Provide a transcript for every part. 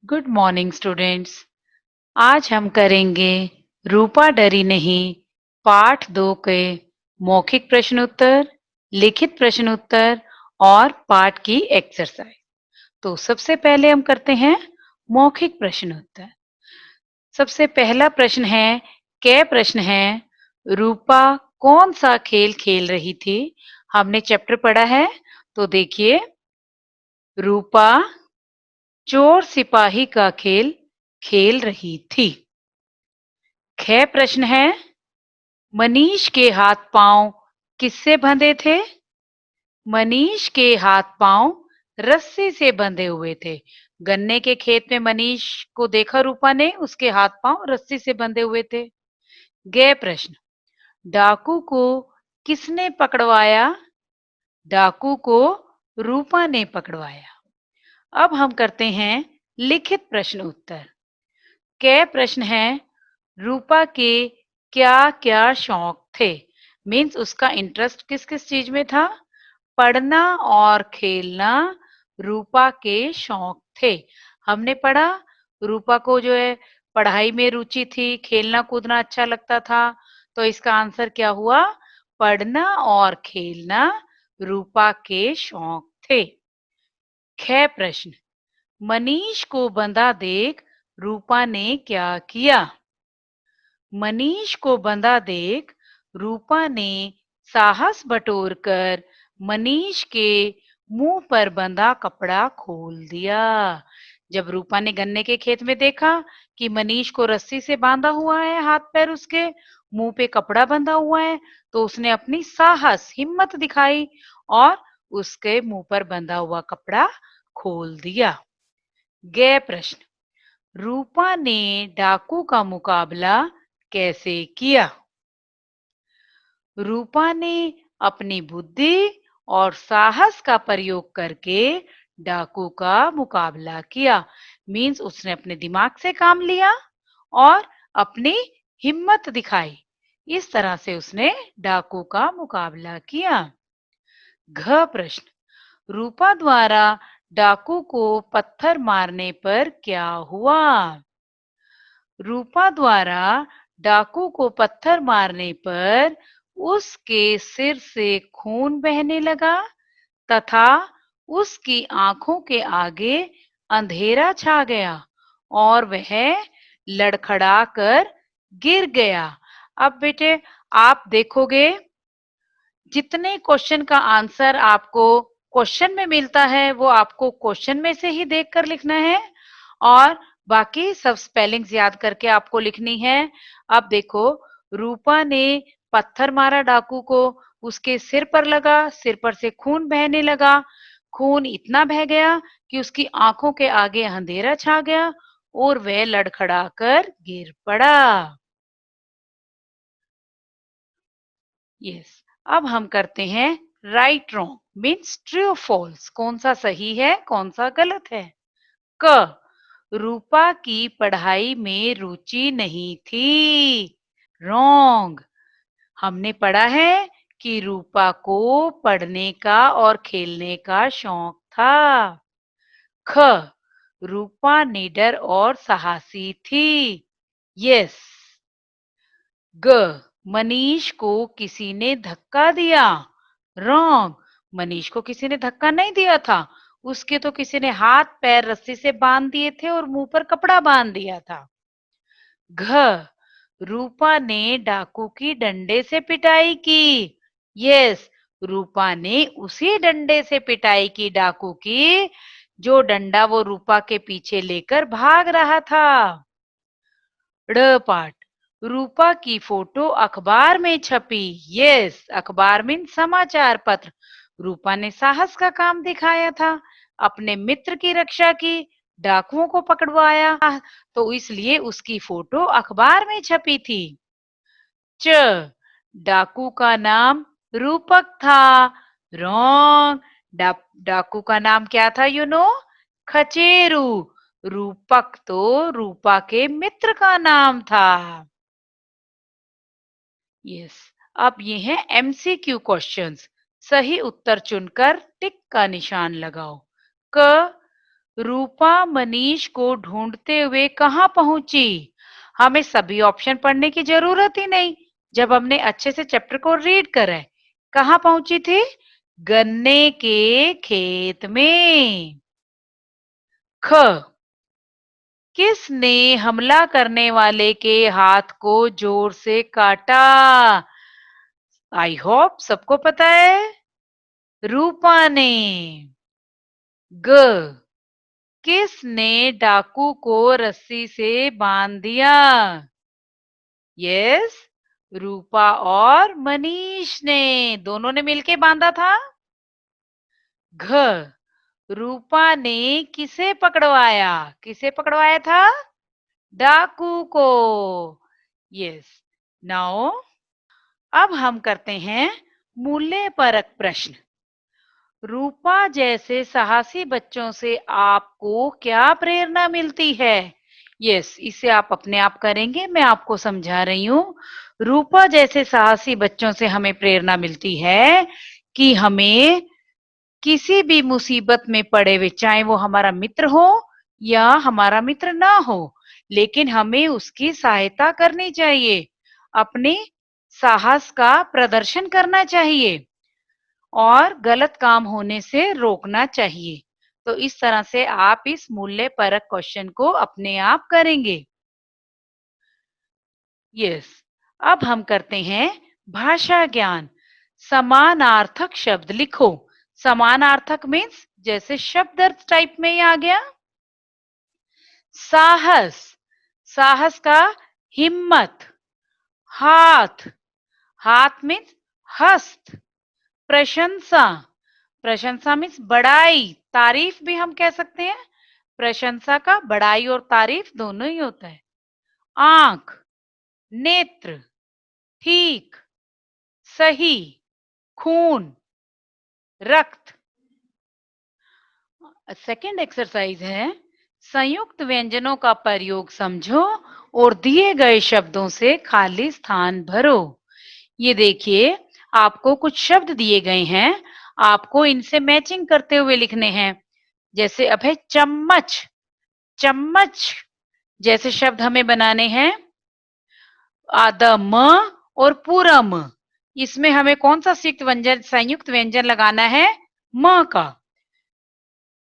Good morning students. आज हम करेंगे रूपा डरी नहीं पाठ 2 के मौखिक प्रश्न उत्तर, लिखित प्रश्न उत्तर और पाठ की एक्सरसाइज। तो सबसे पहले हम करते हैं मौखिक प्रश्न उत्तर। सबसे पहला प्रश्न है, कै प्रश्न है, रूपा कौन सा खेल खेल रही थी? हमने चैप्टर पढ़ा है, तो देखिए, रूपा चोर सिपाही का खेल खेल रही थी। ख प्रश्न है, मनीष के हाथ-पाँव किससे बंधे थे? मनीष के हाथ-पाँव रस्सी से बंधे हुए थे। गन्ने के खेत में मनीष को देखा रूपा ने, उसके हाथ-पाँव रस्सी से बंधे हुए थे। ग प्रश्न, डाकू को किसने पकड़वाया? डाकू को रूपा ने पकड़वाया। अब हम करते हैं लिखित प्रश्न उत्तर। क प्रश्न है, रूपा के क्या-क्या शौक थे? मीन्स उसका इंटरेस्ट किस-किस चीज में था? पढ़ना और खेलना रूपा के शौक थे। हमने पढ़ा, रूपा को जो है पढ़ाई में रुचि थी, खेलना-कूदना अच्छा लगता था, तो इसका आंसर क्या हुआ? पढ़ना और खेलना रूपा के शौक थे। ख प्रश्न, मनीष को बंधा देख रूपा ने क्या किया? मनीष को बंधा देख रूपा ने साहस बटोरकर मनीष के मुंह पर बंधा कपड़ा खोल दिया। जब रूपा ने गन्ने के खेत में देखा कि मनीष को रस्सी से बांधा हुआ है, हाथ पैर उसके, मुंह पे कपड़ा बंधा हुआ है, तो उसने अपनी साहस, हिम्मत दिखाई और उसके मुंह पर बंधा हुआ कपड़ा खोल दिया। ग प्रश्न, रूपा ने डाकू का मुकाबला कैसे किया? रूपा ने अपनी बुद्धि और साहस का प्रयोग करके डाकू का मुकाबला किया। मीन्स उसने अपने दिमाग से काम लिया और अपनी हिम्मत दिखाई। इस तरह से उसने डाकू का मुकाबला किया। घ प्रश्न, रूपा द्वारा डाकू को पत्थर मारने पर क्या हुआ? रूपा द्वारा डाकू को पत्थर मारने पर उसके सिर से खून बहने लगा तथा उसकी आंखों के आगे अंधेरा छा गया और वह लड़खड़ाकर गिर गया। अब बेटे, आप देखोगे, जितने क्वेश्चन का आंसर आपको क्वेश्चन में मिलता है वो आपको क्वेश्चन में से ही देखकर लिखना है और बाकी सब स्पेलिंग्स याद करके आपको लिखनी है। अब देखो, रूपा ने पत्थर मारा डाकू को, उसके सिर पर लगा, सिर पर से खून बहने लगा, खून इतना बह गया कि उसकी आंखों के आगे अंधेरा छा गया और वह लड़खड़ाकर गिर पड़ा। यस, अब हम करते हैं right wrong means true false. कौन सा सही है, कौन सा गलत है? क, रूपा की पढ़ाई में रुचि नहीं थी। रॉन्ग। हमने पढ़ा है कि रूपा को पढ़ने का और खेलने का शौक था। ख, रूपा निडर और साहसी थी। यस। ग, मनीष को किसी ने धक्का दिया। रॉन्ग। मनीष को किसी ने धक्का नहीं दिया था, उसके तो किसी ने हाथ पैर रस्सी से बांध दिए थे और मुंह पर कपड़ा बांध दिया था। घ, रूपा ने डाकू की डंडे से पिटाई की। यस, रूपा ने उसी डंडे से पिटाई की डाकू की, जो डंडा वो रूपा के पीछे लेकर भाग रहा था। ड़ पार्ट, रूपा की फोटो अखबार में छपी। यस, अखबार में समाचार पत्र। रूपा ने साहस का काम दिखाया था, अपने मित्र की रक्षा की, डाकुओं को पकड़वाया, तो इसलिए उसकी फोटो अखबार में छपी थी। च, डाकू का नाम रूपक था। रॉन्ग। डाकू का नाम क्या था? खचेरू। रूपक तो रूपा के मित्र का नाम था। यस, अब ये हैं एमसीक्यू क्वेश्चंस। सही उत्तर चुनकर टिक का निशान लगाओ। क, रूपा मनीष को ढूंढते हुए कहाँ पहुंची? हमें सभी ऑप्शन पढ़ने की जरूरत ही नहीं, जब हमने अच्छे से चैप्टर को रीड करा है। कहाँ पहुंची थी? गन्ने के खेत में। ख, किसने हमला करने वाले के हाथ को जोर से काटा? आई होप सबको पता है। रूपा ने। ग, किसने डाकू को रस्सी से बांध दिया? यस, रूपा और मनीष ने, दोनों ने मिलके बांधा था। घ, रूपा ने किसे पकड़वाया? किसे पकड़वाया था? डाकू को। यस। नाउ अब हम करते हैं मूल्य परक प्रश्न। रूपा जैसे साहसी बच्चों से आपको क्या प्रेरणा मिलती है? यस, इसे आप अपने आप करेंगे, मैं आपको समझा रही हूँ। रूपा जैसे साहसी बच्चों से हमें प्रेरणा मिलती है कि हमें किसी भी मुसीबत में पड़े हुए, चाहे वो हमारा मित्र हो या हमारा मित्र ना हो, लेकिन हमें उसकी सहायता करनी चाहिए, अपने साहस का प्रदर्शन करना चाहिए और गलत काम होने से रोकना चाहिए। तो इस तरह से आप इस मूल्य परक क्वेश्चन को अपने आप करेंगे। यस। अब हम करते हैं भाषा ज्ञान। समानार्थक शब्द लिखो। समानार्थक मीन्स जैसे शब्द अर्थ टाइप में ही आ गया। साहस, साहस का हिम्मत। हाथ, हाथ मीन्स हस्त। प्रशंसा, प्रशंसा मीन्स बड़ाई, तारीफ भी हम कह सकते हैं। प्रशंसा का बड़ाई और तारीफ दोनों ही होता है। आंख, नेत्र, ठीक, सही, खून, रक्त। सेकंड एक्सरसाइज है संयुक्त व्यंजनों का प्रयोग समझो और दिए गए शब्दों से खाली स्थान भरो। ये देखिए, आपको कुछ शब्द दिए गए हैं, आपको इनसे मैचिंग करते हुए लिखने हैं। जैसे अब है चम्मच, चम्मच जैसे शब्द हमें बनाने हैं। आधा म और पूरा म, इसमें हमें कौन सा संयुक्त व्यंजन लगाना है? म का।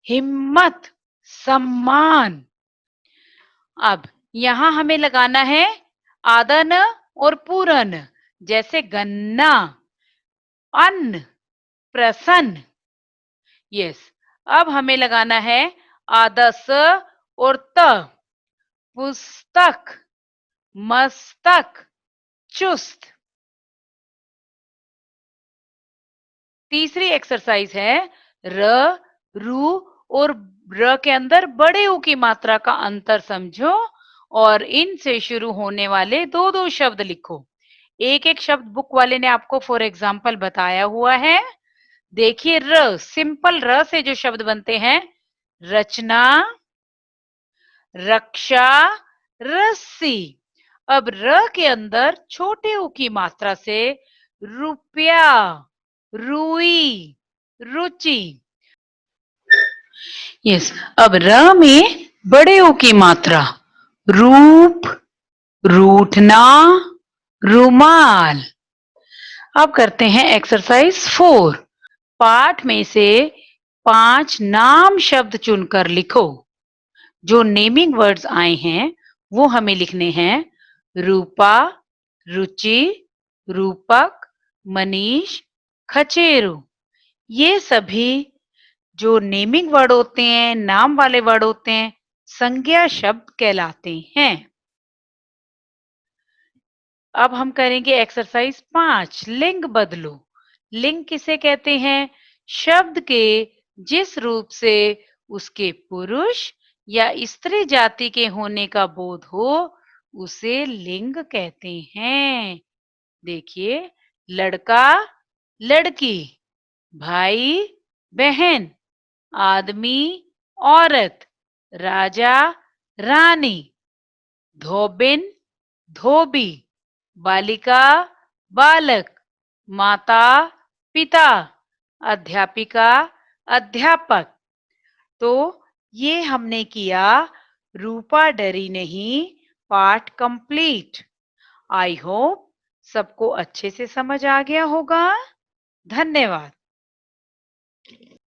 हिम्मत, सम्मान। अब यहां हमें लगाना है आधा न और पूरा न, जैसे गन्ना, अन्न, प्रसन्न। यस। अब हमें लगाना है आधा स और त, पुस्तक, मस्तक, चुस्त। तीसरी एक्सरसाइज है र, रू और र के अंदर बड़े ऊ की मात्रा का अंतर समझो और इनसे शुरू होने वाले दो दो शब्द लिखो। एक एक शब्द बुक वाले ने आपको फॉर एग्जाम्पल बताया हुआ है। देखिए र, सिंपल र से जो शब्द बनते हैं, रचना, रक्षा, रस्सी। अब र के अंदर छोटे ऊ की मात्रा से रुपया, रुई, रुचि। यस। अब र में बड़े ऊ की मात्रा, रूप, रूठना, रुमाल। अब करते हैं एक्सरसाइज 4। पाठ में से 5 नाम शब्द चुनकर लिखो। जो नेमिंग वर्ड्स आए हैं वो हमें लिखने हैं। रूपा, रुचि, रूपक, मनीष, खचेरू। ये सभी जो नेमिंग वर्ड होते हैं, नाम वाले वर्ड होते हैं, संज्ञा शब्द कहलाते हैं। अब हम करेंगे एक्सरसाइज 5, लिंग बदलो। लिंग किसे कहते हैं? शब्द के जिस रूप से उसके पुरुष या स्त्री जाति के होने का बोध हो, उसे लिंग कहते हैं। देखिए, लड़का, लड़की, भाई, बहन, आदमी, औरत, राजा, रानी, धोबिन, धोबी, बालिका, बालक, माता, पिता, अध्यापिका, अध्यापक। तो ये हमने किया रूपा डरी नहीं पार्ट कंप्लीट। आई होप सबको अच्छे से समझ आ गया होगा। धन्यवाद।